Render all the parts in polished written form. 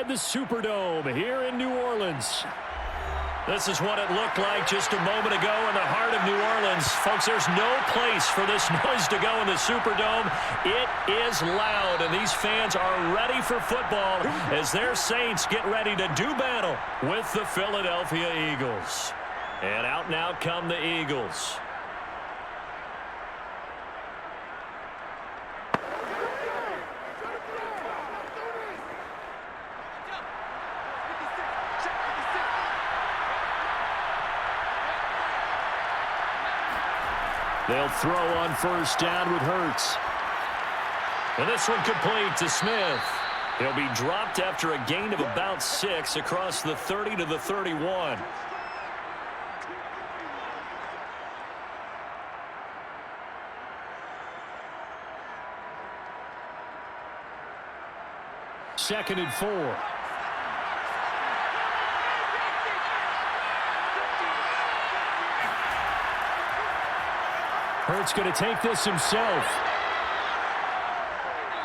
inside the Superdome here in New Orleans. This is what it looked like just a moment ago in the heart of New Orleans. Folks, there's no place for this noise to go in the Superdome. It is loud, and these fans are ready for football as their Saints get ready to do battle with the Philadelphia Eagles. And out now come the Eagles. They'll throw on first down with Hurts. And this one complete to Smith. He'll be dropped after a gain of about 6 across the 30 to the 31. Second and 4. Hurts going to take this himself.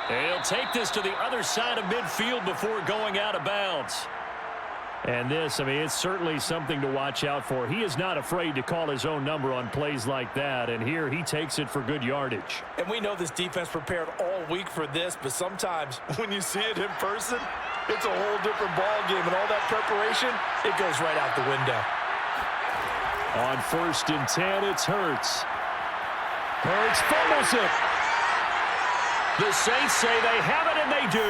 He'll take this to the other side of midfield before going out of bounds. And this, I mean, it's certainly something to watch out for. He is not afraid to call his own number on plays like that, and here he takes it for good yardage. And we know this defense prepared all week for this, but sometimes when you see it in person, it's a whole different ball game, and all that preparation, it goes right out the window. On first and 10, it's Hurts. Hurts fumbles it. The Saints say they have it, and they do.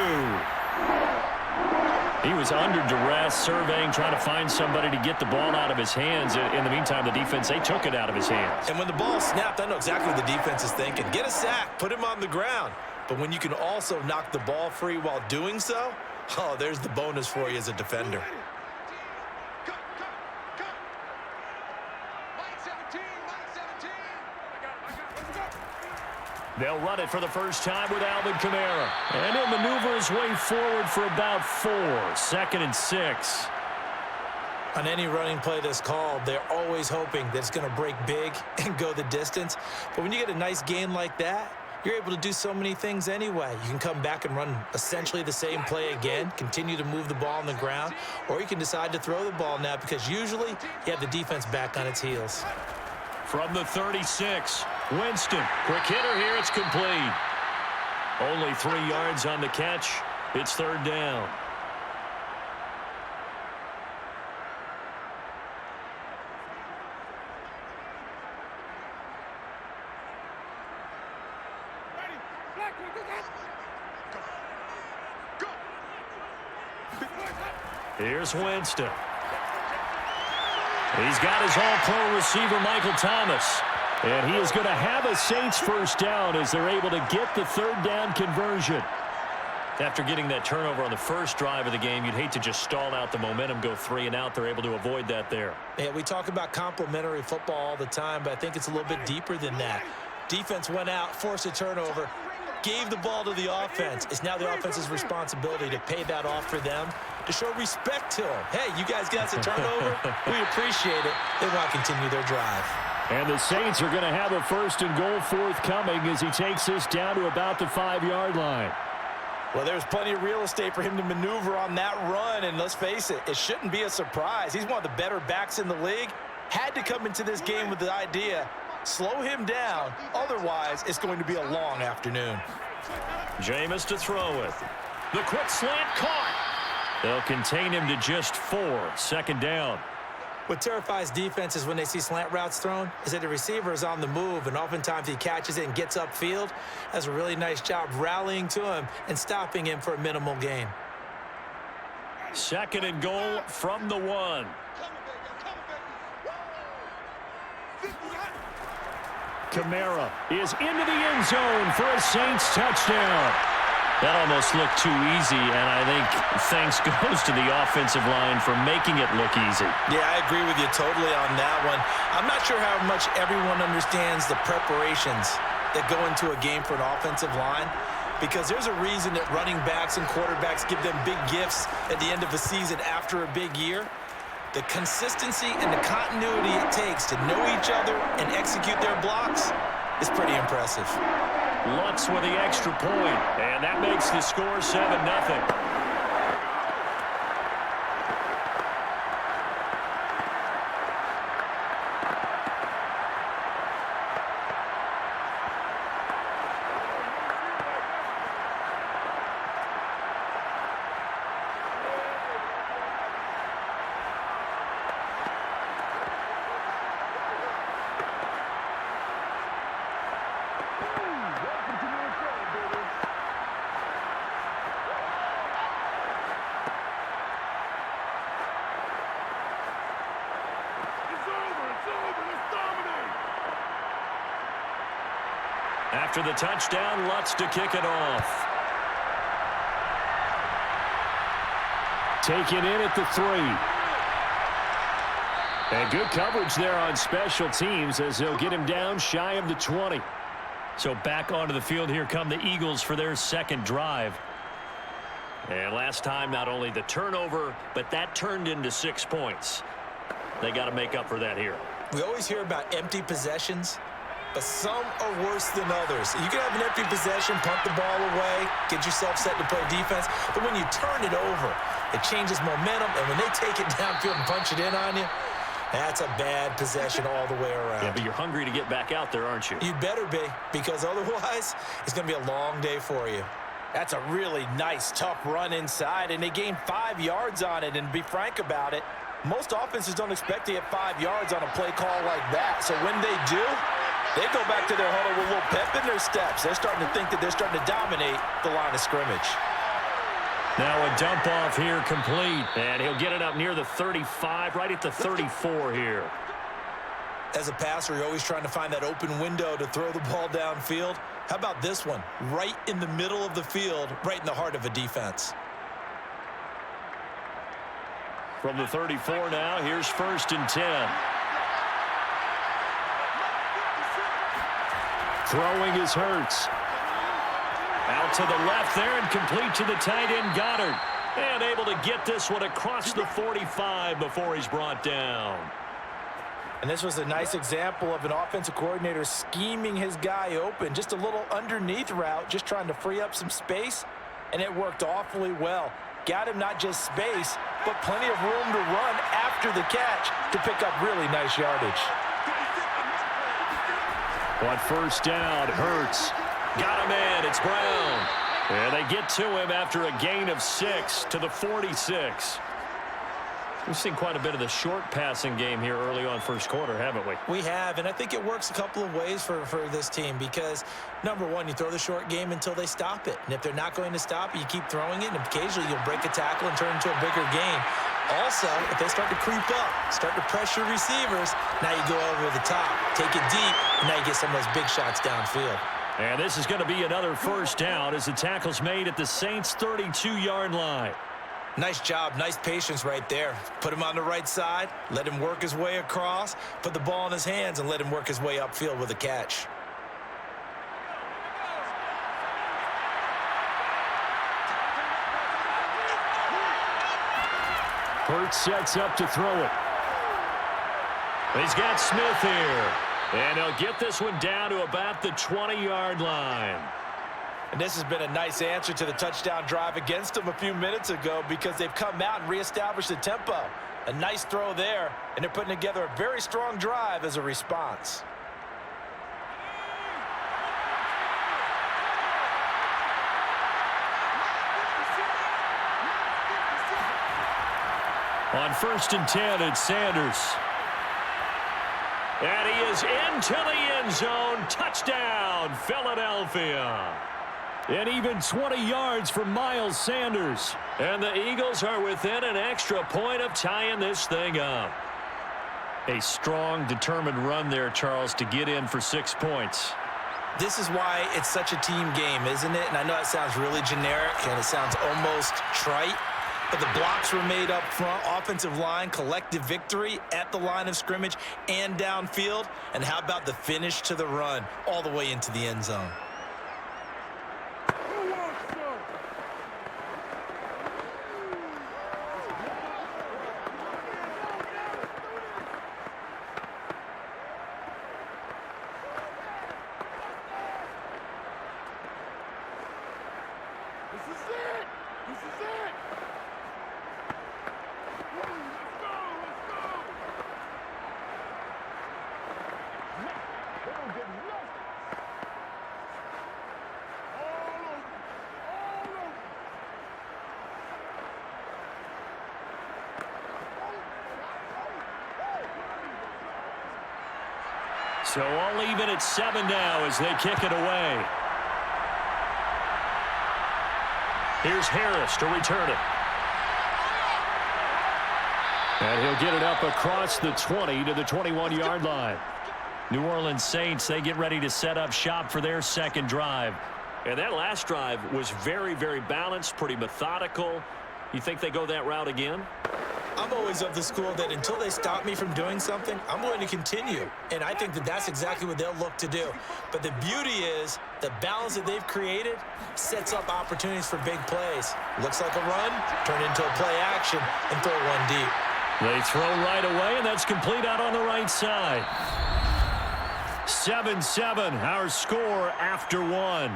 He was under duress, surveying, trying to find somebody to get the ball out of his hands. In the meantime, the defense, they took it out of his hands. And when the ball snapped, I know exactly what the defense is thinking. Get a sack, put him on the ground. But when you can also knock the ball free while doing so, oh, there's the bonus for you as a defender. They'll run it for the first time with Alvin Kamara. And he'll maneuver his way forward for about 4. Second and 6. On any running play that's called, they're always hoping that it's going to break big and go the distance. But when you get a nice gain like that, you're able to do so many things anyway. You can come back and run essentially the same play again, continue to move the ball on the ground, or you can decide to throw the ball now because usually you have the defense back on its heels. From the 36, Winston. Quick hitter here, it's complete. Only 3 yards on the catch. It's third down. Here's Winston. He's got his all-pro receiver, Michael Thomas. And he is going to have a Saints first down as they're able to get the third down conversion. After getting that turnover on the first drive of the game, you'd hate to just stall out the momentum, go 3 and out. They're able to avoid that there. Yeah, we talk about complementary football all the time, but I think it's a little bit deeper than that. Defense went out, forced a turnover, gave the ball to the offense. It's now the offense's responsibility to pay that off for them, to show respect to them. Hey, you guys got us a turnover. We appreciate it. They want to continue their drive. And the Saints are going to have a first and goal forthcoming as he takes this down to about the 5-yard line. Well, there's plenty of real estate for him to maneuver on that run, and let's face it, it shouldn't be a surprise. He's one of the better backs in the league. Had to come into this game with the idea, slow him down, otherwise it's going to be a long afternoon. Jameis to throw it. The quick slant caught. They'll contain him to just 4. Second down. What terrifies defenses when they see slant routes thrown is that the receiver is on the move, and oftentimes he catches it and gets upfield. Does a really nice job rallying to him and stopping him for a minimal gain. Second and goal from the 1. Kamara is into the end zone for a Saints touchdown. That almost looked too easy, and I think thanks goes to the offensive line for making it look easy. Yeah, I agree with you totally on that one. I'm not sure how much everyone understands the preparations that go into a game for an offensive line, because there's a reason that running backs and quarterbacks give them big gifts at the end of the season after a big year. The consistency and the continuity it takes to know each other and execute their blocks is pretty impressive. Lutz with the extra point, and that makes the score 7-0. After the touchdown, Lutz to kick it off. Taken in at the 3. And good coverage there on special teams as they'll get him down shy of the 20. So back onto the field, here come the Eagles for their second drive. And last time, not only the turnover, but that turned into 6 points. They got to make up for that here. We always hear about empty possessions, but some are worse than others. You can have an empty possession, punt the ball away, get yourself set to play defense, but when you turn it over, it changes momentum, and when they take it downfield and punch it in on you, that's a bad possession all the way around. Yeah, but you're hungry to get back out there, aren't you? You'd better be, because otherwise, it's going to be a long day for you. That's a really nice, tough run inside, and they gained 5 yards on it, and to be frank about it, most offenses don't expect to get 5 yards on a play call like that. So when they do, they go back to their huddle with a little pep in their steps. They're starting to think that they're starting to dominate the line of scrimmage. Now a dump off here complete, and he'll get it up near the 35, right at the 34 here. As a passer, you're always trying to find that open window to throw the ball downfield. How about this one? Right in the middle of the field, right in the heart of a defense. From the 34 now, here's 1st and 10. Throwing is Hurts. Out to the left there and complete to the tight end Goddard. And able to get this one across the 45 before he's brought down. And this was a nice example of an offensive coordinator scheming his guy open. Just a little underneath route, just trying to free up some space. And it worked awfully well. Got him not just space, but plenty of room to run after the catch to pick up really nice yardage. On 1st down, Hurts. Got him in. It's Brown. And they get to him after a gain of 6 to the 46. We've seen quite a bit of the short passing game here early on first quarter, haven't we? We have, and I think it works a couple of ways for this team because, number one, you throw the short game until they stop it. And if they're not going to stop it, you keep throwing it, and occasionally you'll break a tackle and turn into a bigger gain. Also, if they start to creep up, start to pressure receivers, now you go over the top, take it deep, and now you get some of those big shots downfield. And this is going to be another 1st down as the tackle's made at the Saints' 32-yard line. Nice job, nice patience right there. Put him on the right side, let him work his way across, put the ball in his hands, and let him work his way upfield with a catch. Hurts sets up to throw it. He's got Smith here. And he'll get this one down to about the 20-yard line. And this has been a nice answer to the touchdown drive against them a few minutes ago because they've come out and reestablished the tempo. A nice throw there, and they're putting together a very strong drive as a response. On 1st and 10, it's Sanders. And he is into the end zone. Touchdown, Philadelphia. And even 20 yards for Miles Sanders. And the Eagles are within an extra point of tying this thing up. A strong, determined run there, Charles, to get in for 6 points. This is why it's such a team game, isn't it? And I know it sounds really generic and it sounds almost trite. But the blocks were made up front, offensive line, collective victory at the line of scrimmage and downfield. And how about the finish to the run all the way into the end zone? So all even at 7 now as they kick it away. Here's Harris to return it. And he'll get it up across the 20 to the 21-yard line. New Orleans Saints, they get ready to set up shop for their second drive. And that last drive was very, very balanced, pretty methodical. You think they go that route again? I'm always of the school that until they stop me from doing something, I'm going to continue. And I think that that's exactly what they'll look to do. But the beauty is the balance that they've created sets up opportunities for big plays. Looks like a run, turn into a play action, and throw one deep. They throw right away, and that's complete out on the right side. 7-7, our score after one.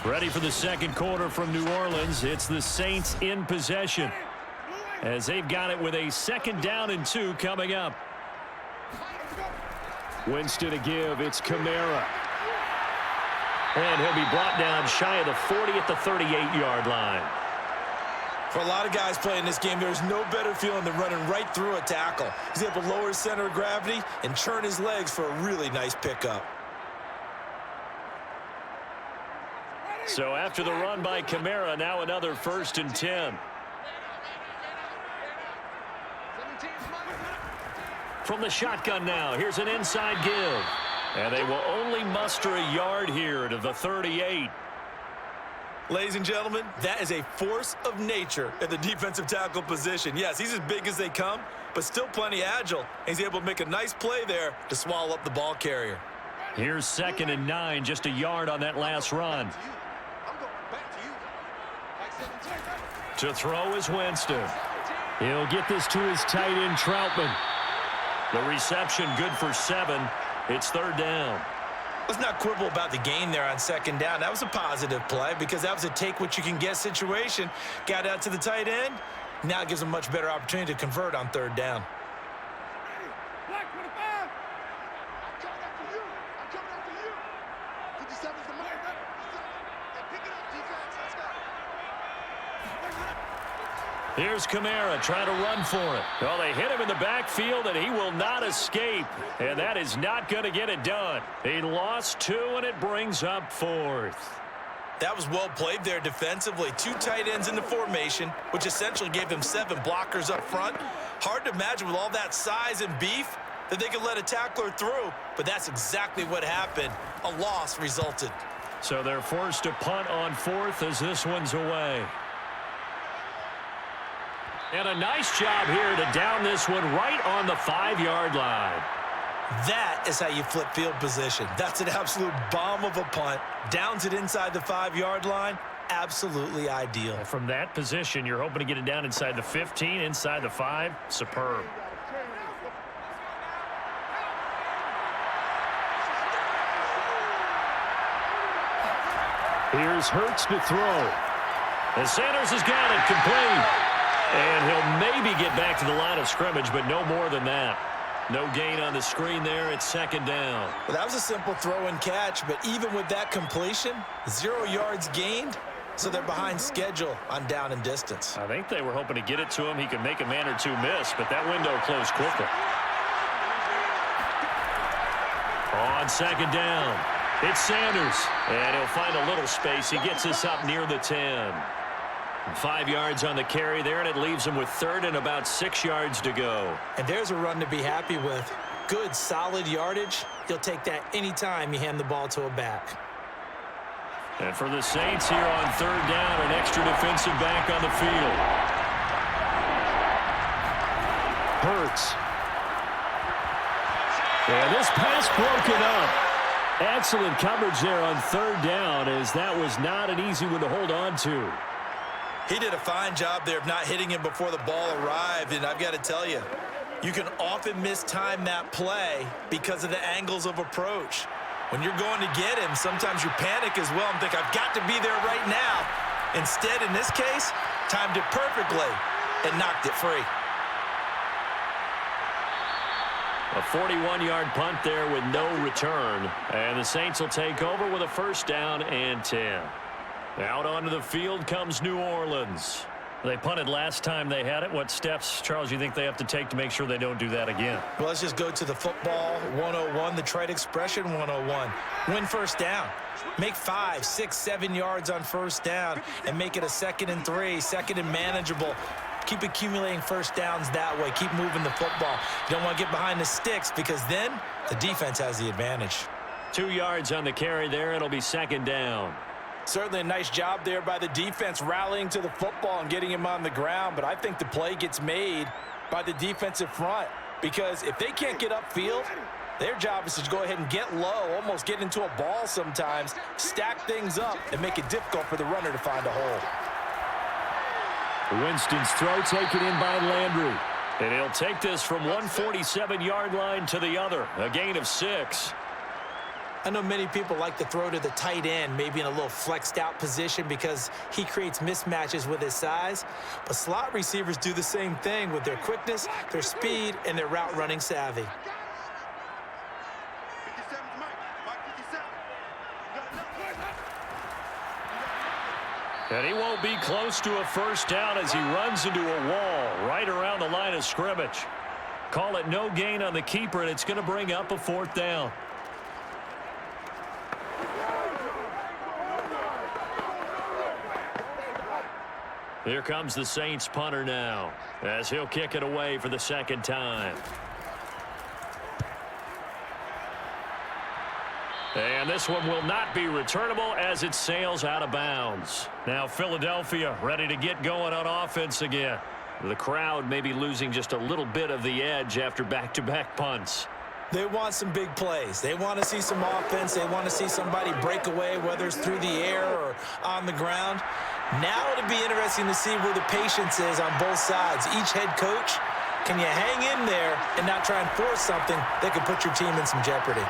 Ready for the second quarter from New Orleans. It's the Saints in possession as they've got it with a 2nd down and 2 coming up. Winston to give. It's Kamara. And he'll be brought down shy of the 40 at the 38-yard line. For a lot of guys playing this game, there's no better feeling than running right through a tackle. He's able to lower his center of gravity and churn his legs for a really nice pickup. So after the run by Kamara, now another 1st and 10. From the shotgun now, here's an inside give. And they will only muster a yard here to the 38. Ladies and gentlemen, that is a force of nature at the defensive tackle position. Yes, he's as big as they come, but still plenty agile. He's able to make a nice play there to swallow up the ball carrier. Here's 2nd and 9, just a yard on that last run. To throw is Winston. He'll get this to his tight end, Troutman. The reception good for 7. It's 3rd down. Let's not quibble about the gain there on 2nd down. That was a positive play because that was a take-what-you-can-get situation. Got out to the tight end. Now it gives them a much better opportunity to convert on 3rd down. Here's Kamara trying to run for it. Well, they hit him in the backfield, and he will not escape. And that is not going to get it done. He lost 2, and it brings up 4th. That was well played there defensively. 2 tight ends in the formation, which essentially gave them 7 blockers up front. Hard to imagine with all that size and beef that they could let a tackler through, but that's exactly what happened. A loss resulted. So they're forced to punt on 4th as this one's away. And a nice job here to down this one right on the 5-yard line. That is how you flip field position. That's an absolute bomb of a punt. Downs it inside the 5-yard line. Absolutely ideal. From that position, you're hoping to get it down inside the 15, inside the 5. Superb. Here's Hurts to throw. And Sanders has got it complete. And he'll maybe get back to the line of scrimmage, but no more than that. No gain on the screen there. It's 2nd down. Well, that was a simple throw and catch, but even with that completion, 0 yards gained, so they're behind schedule on down and distance. I think they were hoping to get it to him. He could make a man or 2 miss, but that window closed quickly. On 2nd down, it's Sanders, and he'll find a little space. He gets us up near the 10. 5 yards on the carry there, and it leaves him with 3rd and about 6 yards to go. And there's a run to be happy with. Good, solid yardage. You'll take that anytime you hand the ball to a back. And for the Saints here on 3rd down, an extra defensive back on the field. Hurts. And this pass broken up. Excellent coverage there on 3rd down, as that was not an easy one to hold on to. He did a fine job there of not hitting him before the ball arrived, and I've got to tell you, you can often mistime that play because of the angles of approach. When you're going to get him, sometimes you panic as well and think, I've got to be there right now. Instead, in this case, timed it perfectly and knocked it free. A 41-yard punt there with no return, and the Saints will take over with a 1st down and 10. Out onto the field comes New Orleans. They punted last time they had it. What steps, Charles, you think they have to take to make sure they don't do that again? Well, let's just go to the football 101, the trade expression 101. Win 1st down. Make 5, 6, 7 yards on 1st down and make it a 2nd and 3, 2nd and manageable. Keep accumulating first downs that way. Keep moving the football. You don't want to get behind the sticks because then the defense has the advantage. 2 yards on the carry there. It'll be second down. Certainly a nice job there by the defense rallying to the football and getting him on the ground, but I think the play gets made by the defensive front because if they can't get upfield, their job is to go ahead and get low, almost get into a ball sometimes, stack things up, and make it difficult for the runner to find a hole. Winston's throw taken in by Landry. And he'll take this from 147-yard line to the other, a gain of 6. I know many people like to throw to the tight end, maybe in a little flexed out position because he creates mismatches with his size. But slot receivers do the same thing with their quickness, their speed, and their route running savvy. And he won't be close to a first down as he runs into a wall right around the line of scrimmage. Call it no gain on the keeper, and it's going to bring up a 4th down. Here comes the Saints punter now as he'll kick it away for the 2nd time. And this one will not be returnable as it sails out of bounds. Now Philadelphia ready to get going on offense again. The crowd may be losing just a little bit of the edge after back-to-back punts. They want some big plays. They want to see some offense. They want to see somebody break away, whether it's through the air or on the ground. Now it'll be interesting to see where the patience is on both sides. Each head coach, can you hang in there and not try and force something that could put your team in some jeopardy?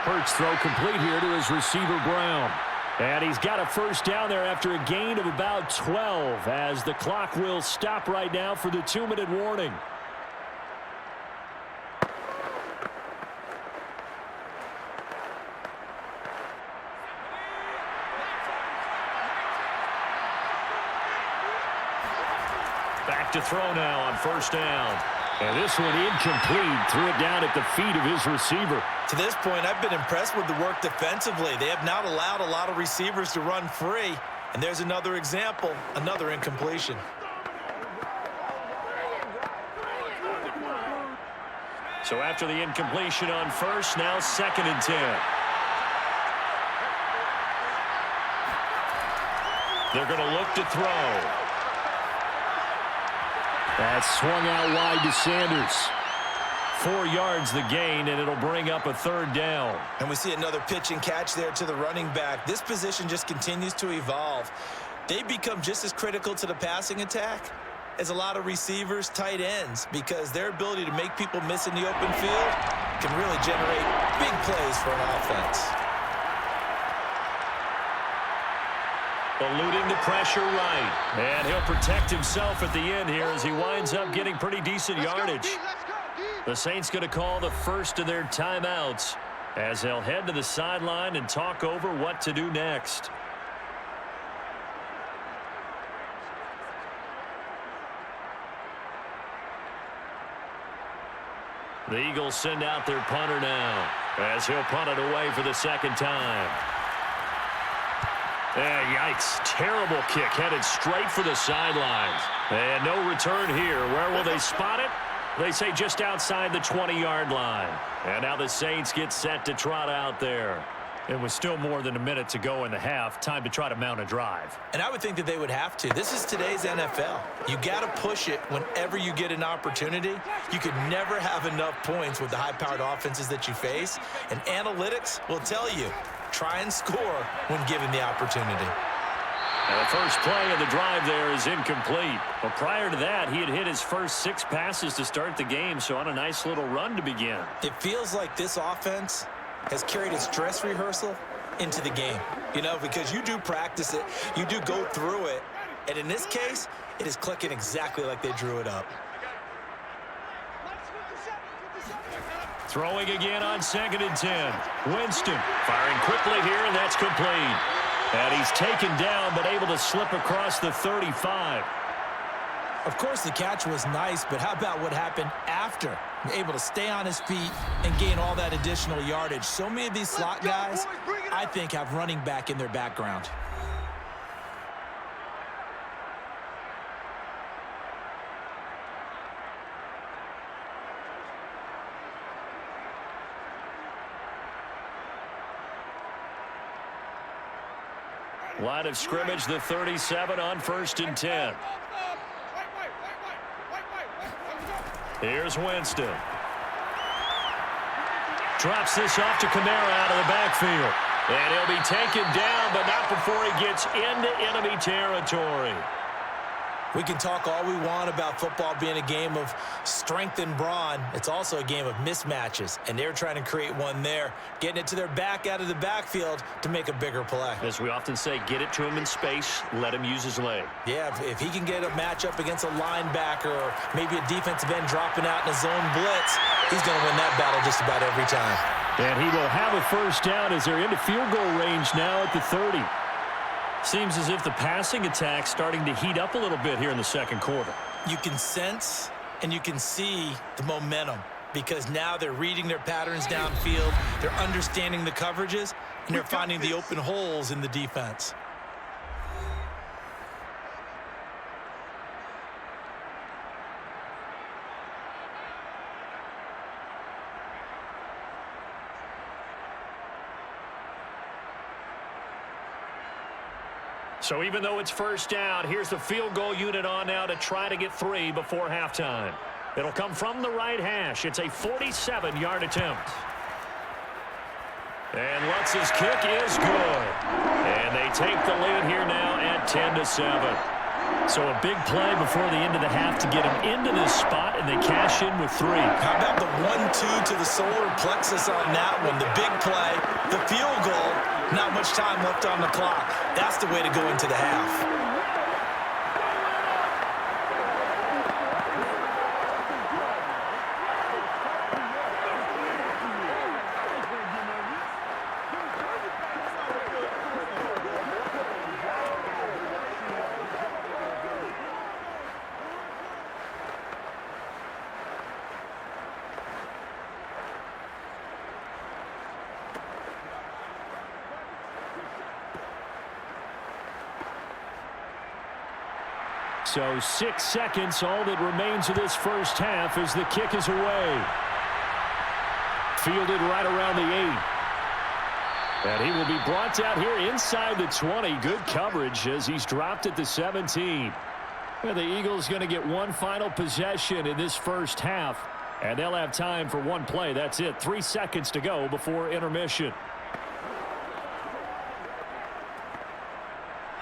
Hurts throw complete here to his receiver Brown. And he's got a first down there after a gain of about 12 as the clock will stop right now for the 2-minute warning. Back to throw now on first down. And this one incomplete. Threw it down at the feet of his receiver. To this point, I've been impressed with the work defensively. They have not allowed a lot of receivers to run free. And there's another example, another incompletion. So after the incompletion on first, now 2nd and 10. They're going to look to throw. That's swung out wide to Sanders. 4 yards the gain, and it'll bring up a 3rd down. And we see another pitch and catch there to the running back. This position just continues to evolve. They become just as critical to the passing attack as a lot of receivers, tight ends, because their ability to make people miss in the open field can really generate big plays for an offense. Eluding the pressure right. And he'll protect himself at the end here as he winds up getting pretty decent yardage. The Saints going to call the first of their timeouts as they'll head to the sideline and talk over what to do next. The Eagles send out their punter now as he'll punt it away for the 2nd time. Yikes. Terrible kick headed straight for the sidelines. And no return here. Where will they spot it? They say just outside the 20-yard line. And now the Saints get set to trot out there. It was still more than a minute to go in the half. Time to try to mount a drive. And I would think that they would have to. This is today's NFL. You got to push it whenever you get an opportunity. You could never have enough points with the high-powered offenses that you face. And analytics will tell you, try and score when given the opportunity. And the first play of the drive there is incomplete. But prior to that, he had hit his first 6 passes to start the game, so on a nice little run to begin. It feels like this offense has carried its dress rehearsal into the game, you know, because you do practice it, you do go through it, and in this case, it is clicking exactly like they drew it up. Throwing again on 2nd and 10. Winston firing quickly here, and that's complete. And he's taken down, but able to slip across the 35. Of course, the catch was nice, but how about what happened after? Able to stay on his feet and gain all that additional yardage. So many of these slot guys, I think, have running back in their background. Line of scrimmage, the 37 on 1st and 10. Here's Winston. Drops this off to Kamara out of the backfield. And he'll be taken down, but not before he gets into enemy territory. We can talk all we want about football being a game of strength and brawn. It's also a game of mismatches, and they're trying to create one there, getting it to their back out of the backfield to make a bigger play. As we often say, get it to him in space, let him use his leg. Yeah, if he can get a matchup against a linebacker or maybe a defensive end dropping out in a zone blitz, he's going to win that battle just about every time. And he will have a first down as they're into field goal range now at the 30. Seems as if the passing attack's starting to heat up a little bit here in the second quarter. You can sense and you can see the momentum because now they're reading their patterns downfield, they're understanding the coverages, and they're finding the open holes in the defense. So even though it's first down, here's the field goal unit on now to try to get 3 before halftime. It'll come from the right hash. It's a 47-yard attempt. And Lutz's kick is good. And they take the lead here now at 10-7. So a big play before the end of the half to get him into this spot, and they cash in with 3. How about the 1-2 to the solar plexus on that one? The big play, the field goal, not much time left on the clock. That's the way to go into the half. So 6 seconds, all that remains of this first half as the kick is away. Fielded right around the 8. And he will be brought down here inside the 20. Good coverage as he's dropped at the 17. And the Eagles going to get one final possession in this first half. And they'll have time for one play. That's it. 3 seconds to go before intermission.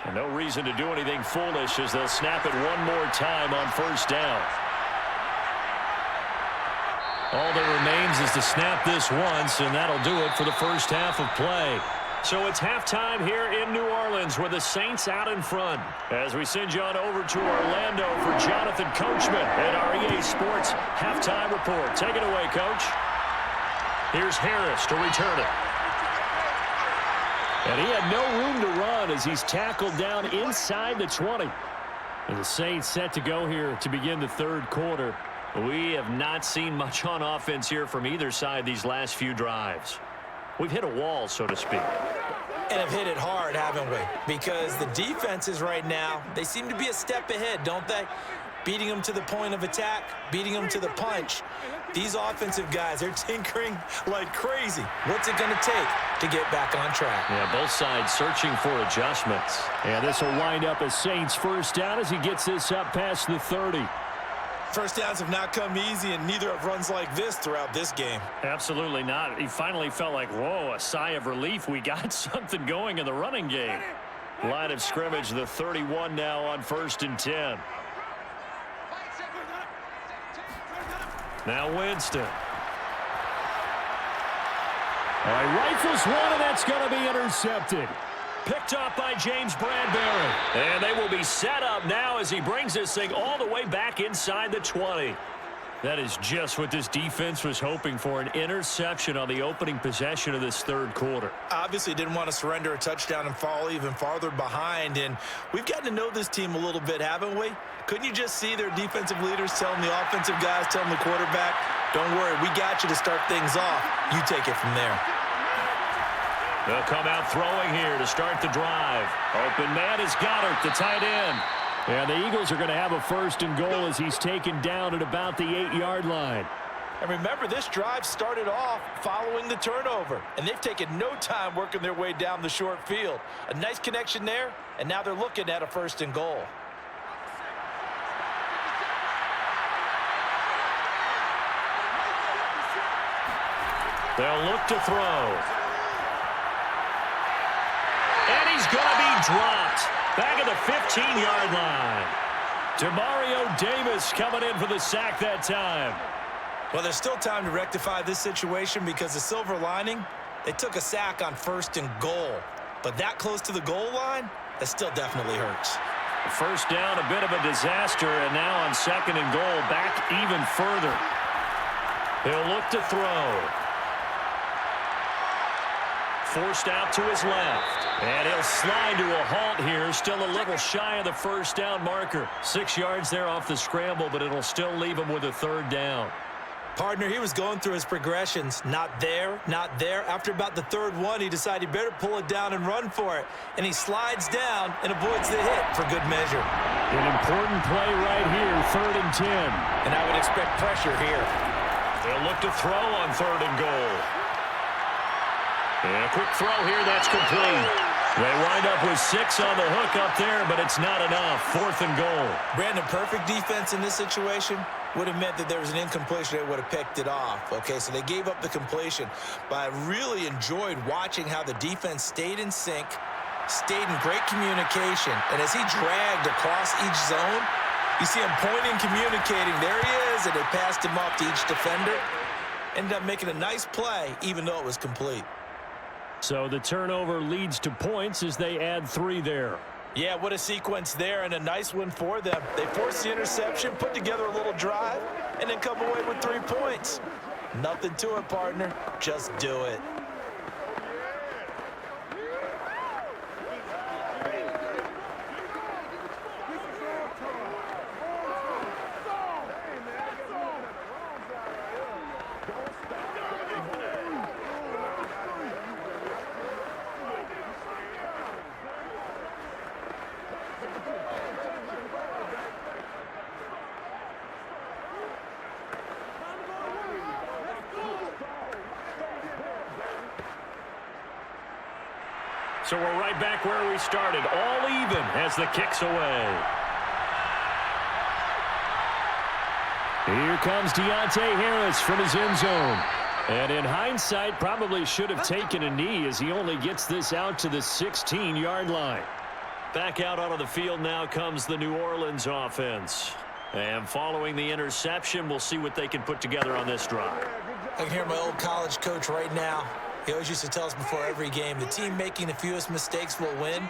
And no reason to do anything foolish as they'll snap it one more time on first down. All that remains is to snap this once, and that'll do it for the first half of play. So it's halftime here in New Orleans with the Saints out in front. As we send you on over to Orlando for Jonathan Coachman at our EA Sports halftime report. Take it away, Coach. Here's Harris to return it. And he had no room to run as he's tackled down inside the 20. And the Saints set to go here to begin the third quarter. We have not seen much on offense here from either side these last few drives. We've hit a wall, so to speak. And have hit it hard, haven't we? Because the defenses right now, they seem to be a step ahead, don't they? Beating them to the point of attack, beating them to the punch. These offensive guys, they're tinkering like crazy. What's it going to take to get back on track? Yeah, both sides searching for adjustments. And this will wind up as Saints first down as he gets this up past the 30. First downs have not come easy, and neither have runs like this throughout this game. Absolutely not. He finally felt like, whoa, a sigh of relief. We got something going in the running game. Line of scrimmage, the 31 now on 1st and 10. Now Winston. All right, rifles one, and that's going to be intercepted. Picked off by James Bradbury. And they will be set up now as he brings this thing all the way back inside the 20. That is just what this defense was hoping for, an interception on the opening possession of this third quarter. Obviously didn't want to surrender a touchdown and fall even farther behind, and we've gotten to know this team a little bit, haven't we? Couldn't you just see their defensive leaders telling the offensive guys, telling the quarterback, don't worry, we got you to start things off. You take it from there. They'll come out throwing here to start the drive. Open man is Goddard, the tight end. And the Eagles are going to have a 1st and goal as he's taken down at about the 8-yard line. And remember, this drive started off following the turnover, and they've taken no time working their way down the short field. A nice connection there, and now they're looking at a 1st and goal. They'll look to throw. And he's going to be dropped. Back at the 15-yard line. Demario Davis coming in for the sack that time. Well, there's still time to rectify this situation because the silver lining, they took a sack on 1st and goal. But that close to the goal line, that still definitely hurts. First down, a bit of a disaster, and now on 2nd and goal, back even further. He'll look to throw. Forced out to his left. And he'll slide to a halt here. Still a little shy of the 1st down marker. 6 yards there off the scramble, but it'll still leave him with a 3rd down. Partner, he was going through his progressions. Not there, not there. After about the 3rd one, he decided he better pull it down and run for it. And he slides down and avoids the hit for good measure. An important play right here, 3rd and 10. And I would expect pressure here. They'll look to throw on 3rd and goal. And a quick throw here, that's complete. They wind up with 6 on the hook up there, but it's not enough. 4th and goal. Brandon, perfect defense in this situation would have meant that there was an incompletion. They would have picked it off. Okay, so they gave up the completion. But I really enjoyed watching how the defense stayed in sync, stayed in great communication. And as he dragged across each zone, you see him pointing, communicating. There he is, and they passed him up to each defender. Ended up making a nice play, even though it was complete. So the turnover leads to points as they add 3 there. Yeah, what a sequence there, and a nice one for them. They forced the interception, put together a little drive, and then come away with 3 points. Nothing to it, partner. Just do it. So we're right back where we started, all even as the kick's away. Here comes Deontay Harris from his end zone. And in hindsight, probably should have taken a knee as he only gets this out to the 16-yard line. Back out onto the field now comes the New Orleans offense. And following the interception, we'll see what they can put together on this drive. I can hear my old college coach right now. He always used to tell us before every game, the team making the fewest mistakes will win.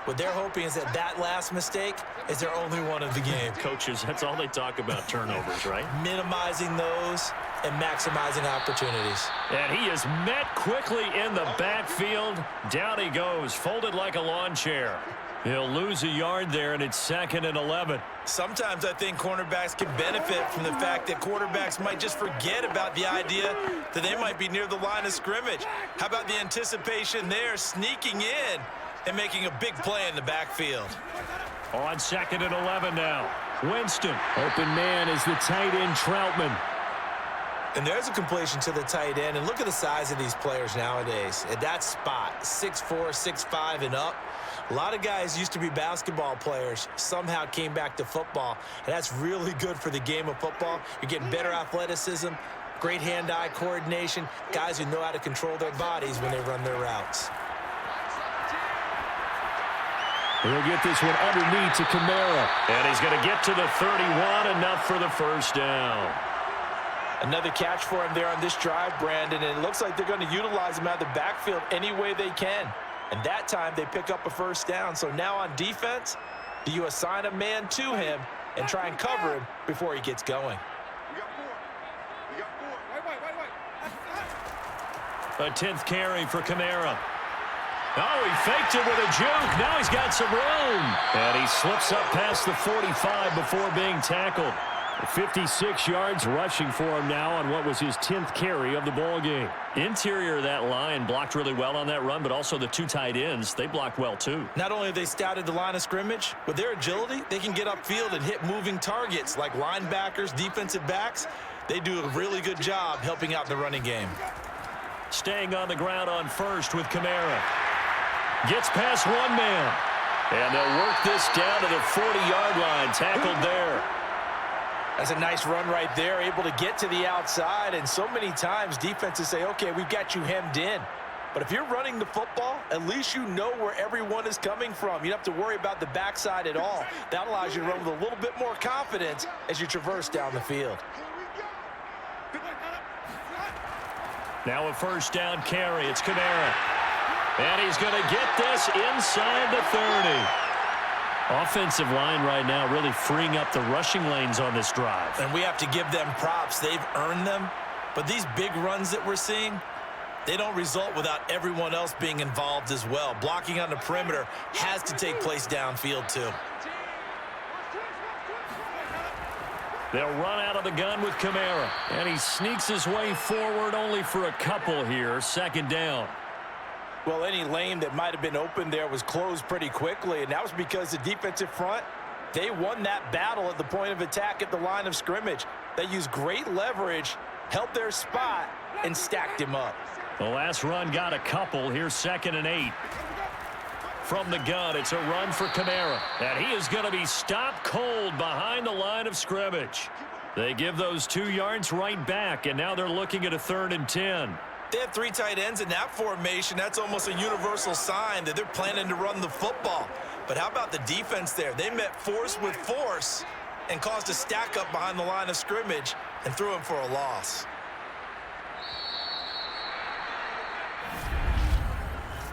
What they're hoping is that that last mistake is their only one of the game. Coaches, that's all they talk about, turnovers, right? Minimizing those and maximizing opportunities. And he is met quickly in the backfield. Down he goes, folded like a lawn chair. He'll lose a yard there, and it's 2nd and 11. Sometimes I think cornerbacks can benefit from the fact that quarterbacks might just forget about the idea that they might be near the line of scrimmage. How about the anticipation there, sneaking in and making a big play in the backfield? On 2nd and 11 now. Winston. Open man is the tight end, Troutman. And there's a completion to the tight end. And look at the size of these players nowadays. At that spot, 6'4", 6'5", and up. A lot of guys used to be basketball players, somehow came back to football. And that's really good for the game of football. You're getting better athleticism, great hand-eye coordination, guys who know how to control their bodies when they run their routes. He'll get this one underneath to Kamara. And he's going to get to the 31, enough for the 1st down. Another catch for him there on this drive, Brandon, and it looks like they're going to utilize him out of the backfield any way they can. And that time they pick up a 1st down. So now on defense, do you assign a man to him and try and cover him before he gets going? A 10th carry for Kamara. Oh, he faked it with a juke. Now he's got some room. And he slips up past the 45 before being tackled. 56 yards rushing for him now on what was his 10th carry of the ball game. Interior of that line blocked really well on that run, but also the 2 tight ends, they blocked well too. Not only have they scouted the line of scrimmage, with their agility, they can get upfield and hit moving targets like linebackers, defensive backs. They do a really good job helping out the running game. Staying on the ground on first with Kamara. Gets past one man. And they'll work this down to the 40-yard line. Tackled there. That's a nice run right there, able to get to the outside. And so many times defenses say, okay, we've got you hemmed in. But if you're running the football, at least you know where everyone is coming from. You don't have to worry about the backside at all. That allows you to run with a little bit more confidence as you traverse down the field. Now a first down carry. It's Kamara. And he's going to get this inside the 30. Offensive line right now really freeing up the rushing lanes on this drive. And we have to give them props. They've earned them. But these big runs that we're seeing, they don't result without everyone else being involved as well. Blocking on the perimeter has to take place downfield too. They'll run out of the gun with Kamara. And he sneaks his way forward only for a couple here. Second down. Well, any lane that might have been open there was closed pretty quickly, and that was because the defensive front, they won that battle at the point of attack at the line of scrimmage. They used great leverage, held their spot, and stacked him up. The last run got a couple. Here's 2nd and 8. From the gun, it's a run for Kamara. And he is going to be stopped cold behind the line of scrimmage. They give those 2 yards right back, and now they're looking at a 3rd and 10. They have 3 tight ends in that formation. That's almost a universal sign that they're planning to run the football. But how about the defense there? They met force with force and caused a stack up behind the line of scrimmage and threw him for a loss.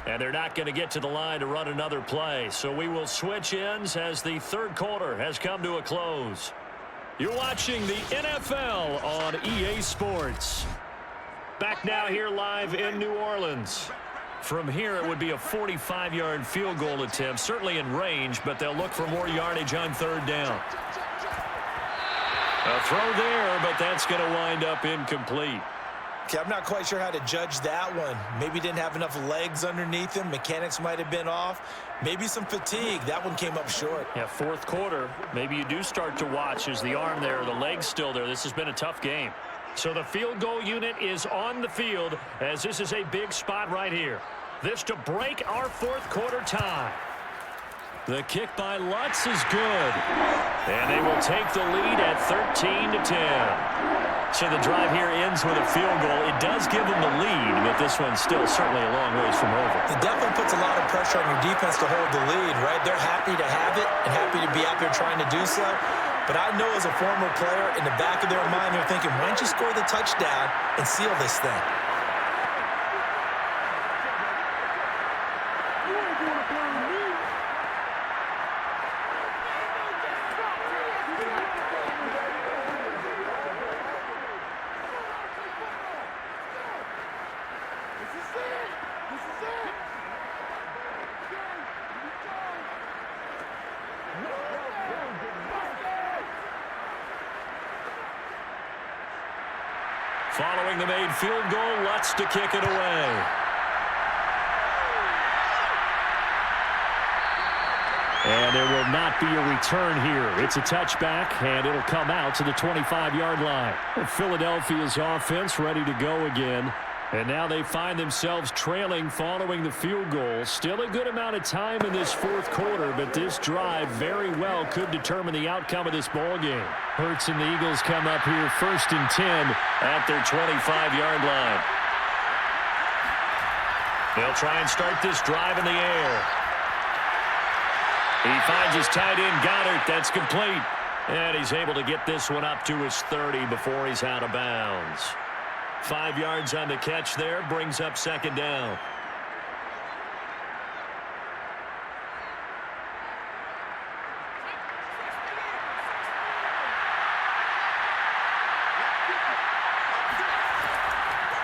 And they're not going to get to the line to run another play. So we will switch ends as the 3rd quarter has come to a close. You're watching the NFL on EA Sports. Back now here live in New Orleans. From here, it would be a 45-yard field goal attempt, certainly in range, but they'll look for more yardage on 3rd down. A throw there, but that's going to wind up incomplete. Okay, I'm not quite sure how to judge that one. Maybe didn't have enough legs underneath him. Mechanics might have been off. Maybe some fatigue. That one came up short. Yeah, 4th quarter. Maybe you do start to watch as the arm there, the leg's still there. This has been a tough game. So the field goal unit is on the field as this is a big spot right here. This to break our 4th quarter tie. The kick by Lutz is good. And they will take the lead at 13-10. So the drive here ends with a field goal. It does give them the lead, but this one's still certainly a long ways from over. It definitely puts a lot of pressure on your defense to hold the lead, right? They're happy to have it and happy to be out there trying to do so. But I know as a former player, in the back of their mind, they're thinking, why don't you score the touchdown and seal this thing? Following the made field goal, Lutz to kick it away. And there will not be a return here. It's a touchback, and it'll come out to the 25-yard line. Philadelphia's offense ready to go again. And now they find themselves trailing following the field goal. Still a good amount of time in this 4th quarter, but this drive very well could determine the outcome of this ball game. Hurts and the Eagles come up here 1st and 10 at their 25-yard line. They'll try and start this drive in the air. He finds his tight end Goddard. That's complete. And he's able to get this one up to his 30 before he's out of bounds. 5 yards on the catch there, brings up 2nd down.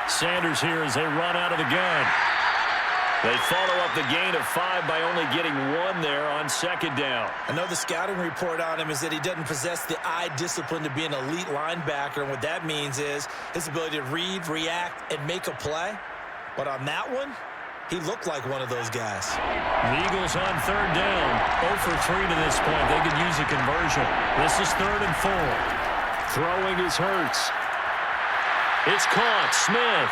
Sanders here as they run out of the gun. They follow up the gain of 5 by only getting 1 there on 2nd down. I know the scouting report on him is that he doesn't possess the eye discipline to be an elite linebacker, and what that means is his ability to read, react, and make a play. But on that one, he looked like one of those guys. The Eagles on 3rd down. 0 for 3 to this point. They could use a conversion. This is 3rd and 4. Throwing is Hurts. It's caught. Smith.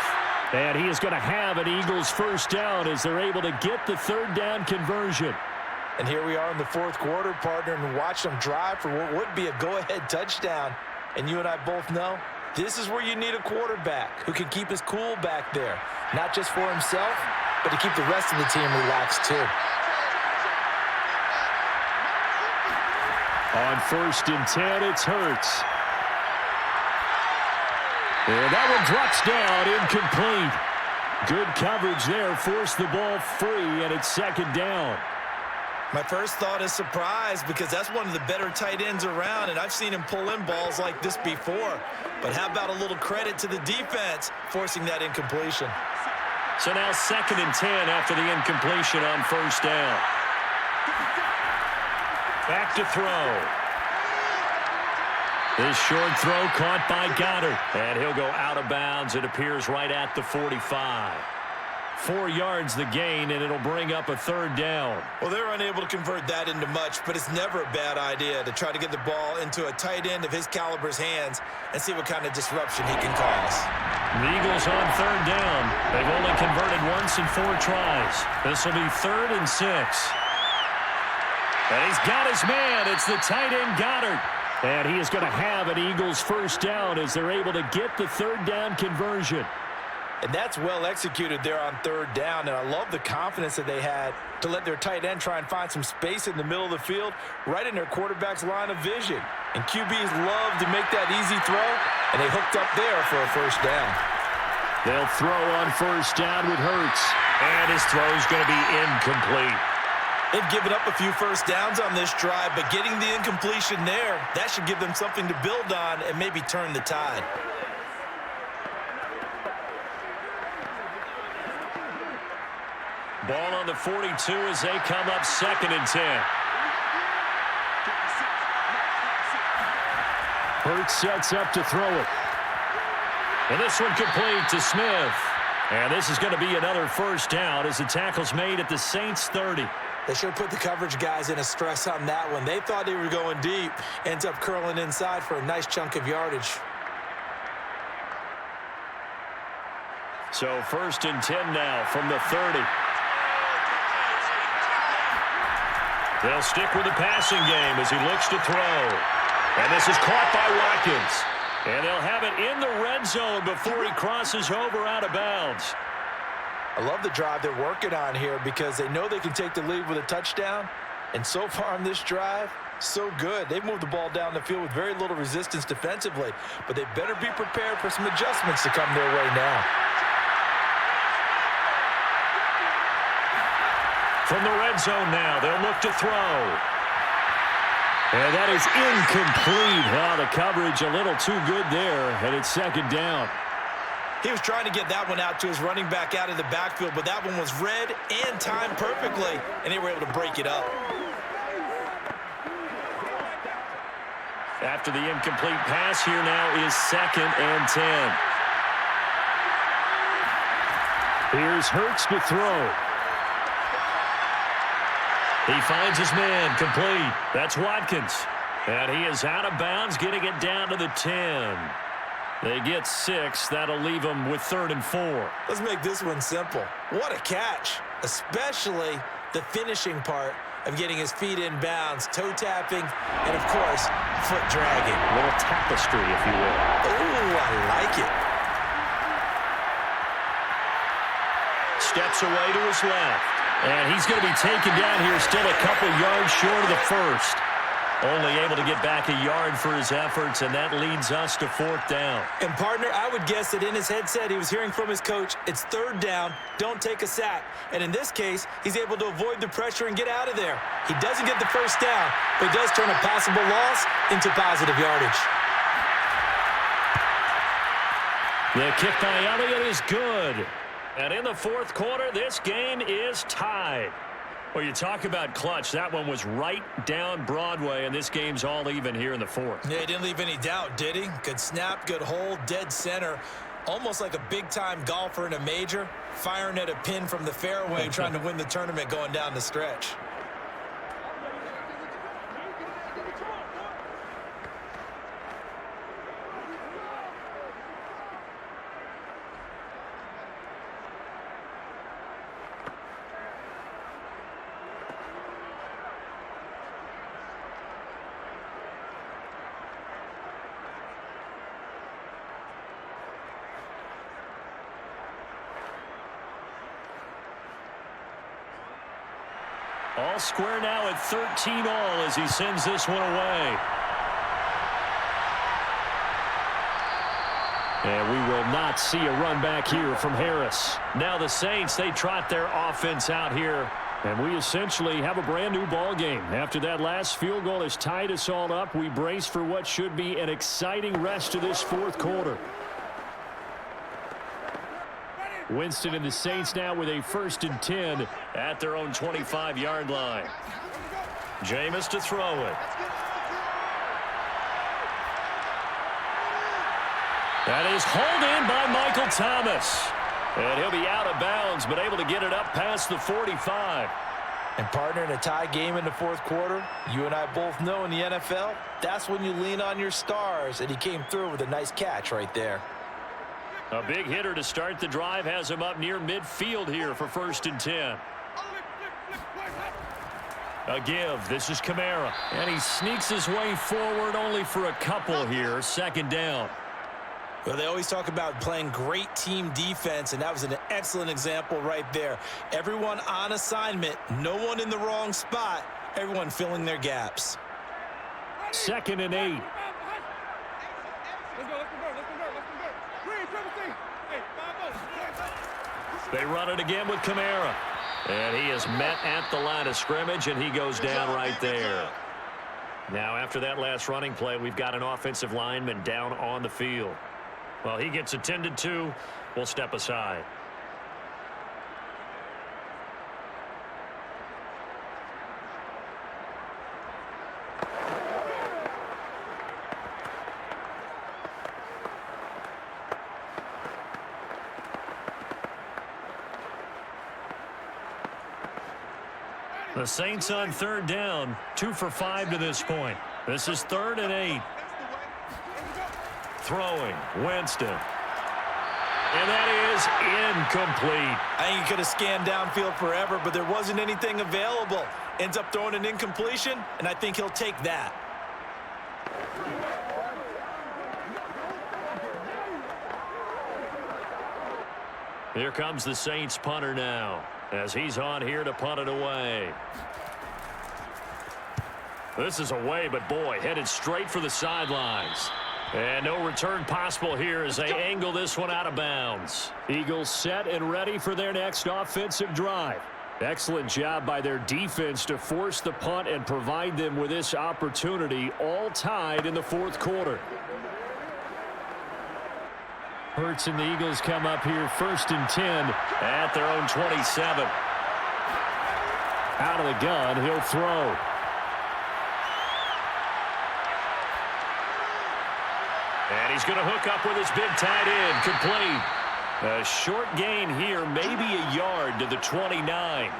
And he is going to have an Eagles first down as they're able to get the third down conversion. And here we are in the fourth quarter, partner, and watch them drive for what would be a go-ahead touchdown. And you and I both know this is where you need a quarterback who can keep his cool back there, not just for himself, but to keep the rest of the team relaxed too. On 1st and 10, it's Hurts. And that one drops down, incomplete. Good coverage there, forced the ball free, and it's 2nd down. My first thought is surprise because that's one of the better tight ends around, and I've seen him pull in balls like this before. But how about a little credit to the defense forcing that incompletion? So now 2nd and 10 after the incompletion on 1st down. Back to throw. This short throw caught by Goddard. And he'll go out of bounds. It appears right at the 45. 4 yards the gain, and it'll bring up a 3rd down. Well, they're unable to convert that into much, but it's never a bad idea to try to get the ball into a tight end of his caliber's hands and see what kind of disruption he can cause. The Eagles on 3rd down. They've only converted once in 4 tries. This will be 3rd and 6. And he's got his man. It's the tight end Goddard. And he is going to have an Eagles first down as they're able to get the 3rd down conversion. And that's well executed there on 3rd down. And I love the confidence that they had to let their tight end try and find some space in the middle of the field, right in their quarterback's line of vision. And QBs love to make that easy throw, and they hooked up there for a first down. They'll throw on 1st down with Hurts. And his throw is going to be incomplete. They've given up a few first downs on this drive, but getting the incompletion there, that should give them something to build on and maybe turn the tide. Ball on the 42 as they come up 2nd and 10. Hurts sets up to throw it. And this one complete to Smith. And this is going to be another first down as the tackle's made at the Saints 30. They sure put the coverage guys in a stress on that one. They thought they were going deep. Ends up curling inside for a nice chunk of yardage. So 1st and 10 now from the 30. They'll stick with the passing game as he looks to throw. And this is caught by Watkins. And they'll have it in the red zone before he crosses over out of bounds. I love the drive they're working on here because they know they can take the lead with a touchdown. And so far on this drive, so good. They've moved the ball down the field with very little resistance defensively. But they better be prepared for some adjustments to come their way now. From the red zone now, they'll look to throw. And that is incomplete. Oh, the coverage a little too good there, and it's 2nd down. He was trying to get that one out to his running back out of the backfield, but that one was read and timed perfectly, and they were able to break it up. After the incomplete pass, here now is 2nd and 10. Here's Hurts to throw. He finds his man, complete. That's Watkins. And he is out of bounds, getting it down to the 10. They get 6. That'll leave them with 3rd and 4. Let's make this one simple. What a catch, especially the finishing part of getting his feet in bounds, toe tapping, and, of course, foot dragging. A little tapestry, if you will. Ooh, I like it. Steps away to his left. And he's going to be taken down here still a couple yards short of the first. Only able to get back a yard for his efforts, and that leads us to 4th down. And, partner, I would guess that in his headset he was hearing from his coach, it's 3rd down, don't take a sack. And in this case, he's able to avoid the pressure and get out of there. He doesn't get the first down, but he does turn a possible loss into positive yardage. The kick by Elliott is good. And in the 4th quarter, this game is tied. Well, you talk about clutch. That one was right down Broadway, and this game's all even here in the 4th. Yeah, he didn't leave any doubt, did he? Good snap, good hold, dead center. Almost like a big-time golfer in a major, firing at a pin from the fairway, trying to win the tournament going down the stretch. All square now at 13 all as he sends this one away. And we will not see a run back here from Harris. Now the Saints, they trot their offense out here. And we essentially have a brand new ball game. After that last field goal has tied us all up, we brace for what should be an exciting rest of this fourth quarter. Winston and the Saints now with a 1st and 10 at their own 25-yard line. Jameis to throw it. That is hauled in by Michael Thomas. And he'll be out of bounds, but able to get it up past the 45. And, partner, in a tie game in the fourth quarter, you and I both know in the NFL, that's when you lean on your stars, and he came through with a nice catch right there. A big hitter to start the drive has him up near midfield here for 1st and 10. A give. This is Kamara. And he sneaks his way forward only for a couple here. 2nd down. Well, they always talk about playing great team defense, and that was an excellent example right there. Everyone on assignment, no one in the wrong spot, everyone filling their gaps. 2nd and 8. They run it again with Kamara. And he is met at the line of scrimmage, and he goes down right there. Now, after that last running play, we've got an offensive lineman down on the field. Well, he gets attended to. We'll step aside. The Saints on 3rd down, 2 for 5 to this point. This is 3rd and 8. Throwing, Winston. And that is incomplete. I think he could have scanned downfield forever, but there wasn't anything available. Ends up throwing an incompletion, and I think he'll take that. Here comes the Saints punter now, as he's on here to punt it away. This is away, but boy, headed straight for the sidelines. And no return possible here as they angle this one out of bounds. Eagles set and ready for their next offensive drive. Excellent job by their defense to force the punt and provide them with this opportunity, all tied in the fourth quarter. Hurts and the Eagles come up here 1st and 10 at their own 27. Out of the gun, he'll throw. And he's going to hook up with his big tight end, complete. A short gain here, maybe a yard to the 29.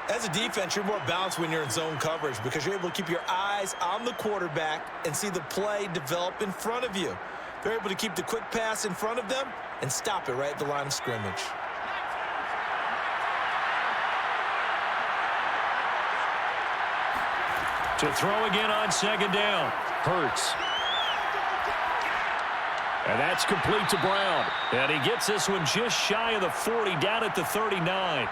As a defense, you're more balanced when you're in zone coverage because you're able to keep your eyes on the quarterback and see the play develop in front of you. They're able to keep the quick pass in front of them and stop it right at the line of scrimmage. To throw again on 2nd down. Hurts. And that's complete to Brown. And he gets this one just shy of the 40, down at the 39.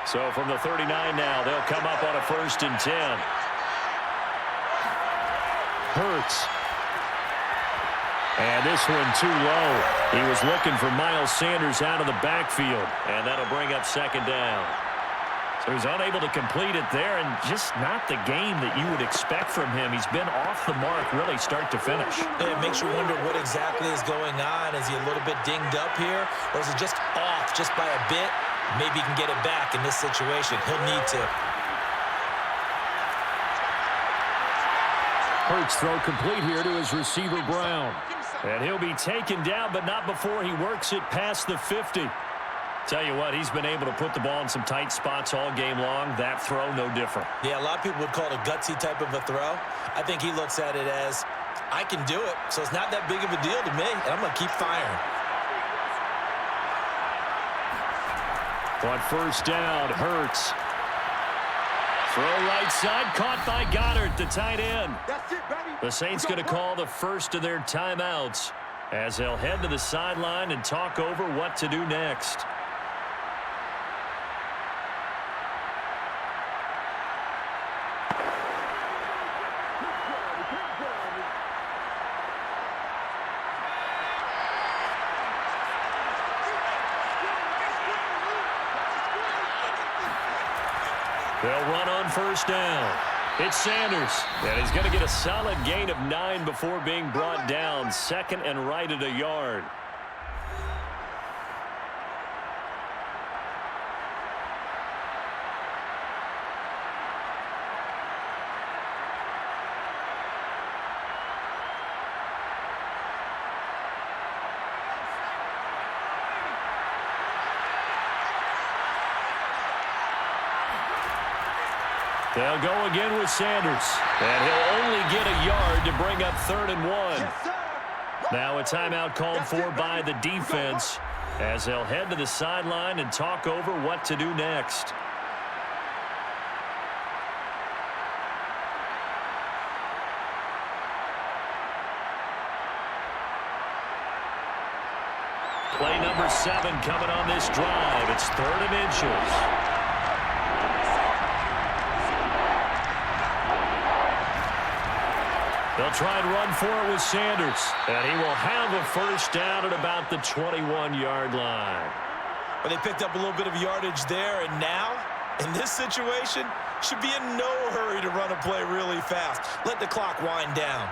So from the 39 now, they'll come up on a 1st and 10. Hurts. And this one too low. He was looking for Miles Sanders out of the backfield. And that'll bring up 2nd down. So he's unable to complete it there, and just not the game that you would expect from him. He's been off the mark really start to finish. Yeah, it makes you wonder what exactly is going on. Is he a little bit dinged up here? Or is it just off just by a bit? Maybe he can get it back in this situation. He'll need to. Hurts throw complete here to his receiver, Brown. And he'll be taken down, but not before he works it past the 50. Tell you what, he's been able to put the ball in some tight spots all game long. That throw, no different. Yeah, a lot of people would call it a gutsy type of a throw. I think he looks at it as, I can do it, so it's not that big of a deal to me, and I'm going to keep firing. On 1st down, Hurts Throw right side, caught by Goddard, the tight end. The Saints going to call the first of their timeouts as they'll head to the sideline and talk over what to do next. They'll run on first down. It's Sanders, and he's going to get a solid gain of 9 before being brought down. Second and right at a yard. They'll go again with Sanders, and he'll only get a yard to bring up 3rd and 1. Now a timeout called for by the defense as they'll head to the sideline and talk over what to do next. Play number 7 coming on this drive. It's 3rd and inches. They'll try and run for it with Sanders, and he will have a first down at about the 21-yard line. Well, they picked up a little bit of yardage there, and now, in this situation, should be in no hurry to run a play really fast. Let the clock wind down.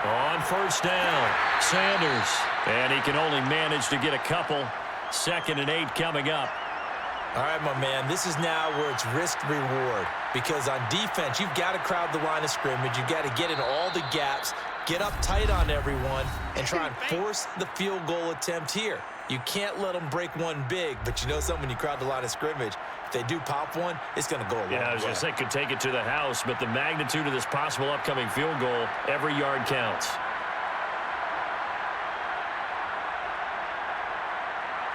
On first down, Sanders, and he can only manage to get a couple. 2nd and 8 coming up. All right, my man, this is now where it's risk-reward, because on defense, you've got to crowd the line of scrimmage. You've got to get in all the gaps, get up tight on everyone, and try and force the field goal attempt here. You can't let them break one big, but you know something, when you crowd the line of scrimmage, if they do pop one, it's going to go a long way. Yeah, I was going to say, could take it to the house, but the magnitude of this possible upcoming field goal, every yard counts.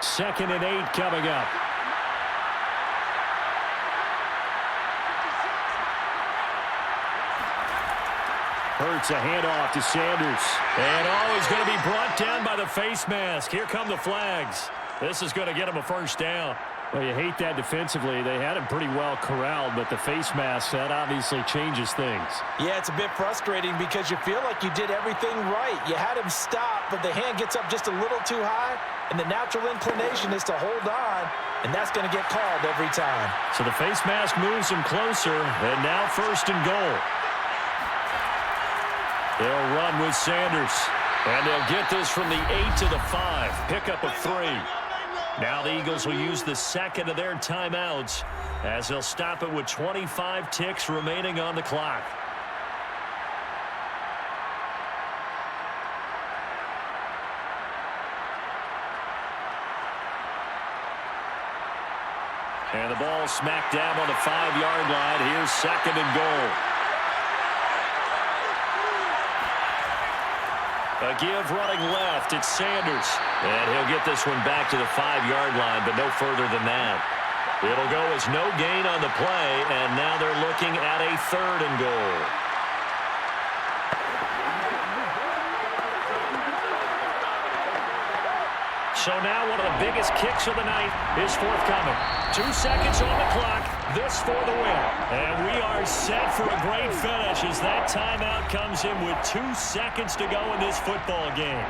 2nd and 8 coming up. Hurts a handoff to Sanders. And he's going to be brought down by the face mask. Here come the flags. This is going to get him a first down. Well, you hate that defensively. They had him pretty well corralled, but the face mask, that obviously changes things. Yeah, it's a bit frustrating because you feel like you did everything right. You had him stop, but the hand gets up just a little too high, and the natural inclination is to hold on, and that's going to get called every time. So the face mask moves him closer, and now 1st and goal. They'll run with Sanders, and they'll get this from the 8 to the 5. Pickup of 3. Now the Eagles will use the 2nd of their timeouts as they'll stop it with 25 ticks remaining on the clock. And the ball smacked down on the 5-yard line. Here's 2nd and goal. A give running left. It's Sanders. And he'll get this one back to the 5-yard line, but no further than that. It'll go as no gain on the play, and now they're looking at a 3rd and goal. So now one of the biggest kicks of the night is forthcoming. 2 seconds on the clock. This for the win. And we are set for a great finish as that timeout comes in with 2 seconds to go in this football game.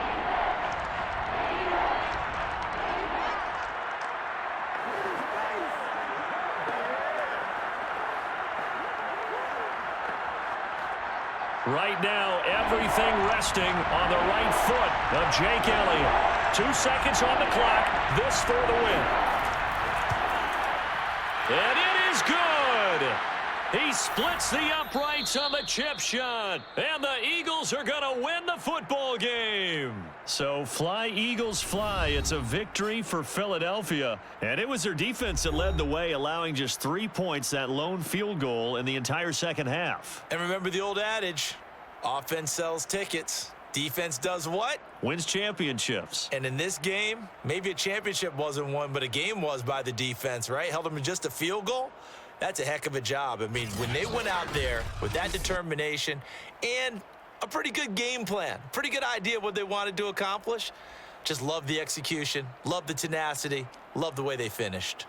Right now, everything resting on the right foot of Jake Elliott. 2 seconds on the clock. This for the win. And it is good. He splits the uprights on the chip shot. And the Eagles are going to win the football game. So fly, Eagles, fly. It's a victory for Philadelphia. And it was their defense that led the way, allowing just 3 points, that lone field goal in the entire second half. And remember the old adage, offense sells tickets. Defense does what? Wins championships. And in this game, maybe a championship wasn't won, but a game was by the defense, right? Held them to just a field goal. That's a heck of a job. I mean, when they went out there with that determination and a pretty good game plan, pretty good idea of what they wanted to accomplish, just love the execution, love the tenacity, love the way they finished.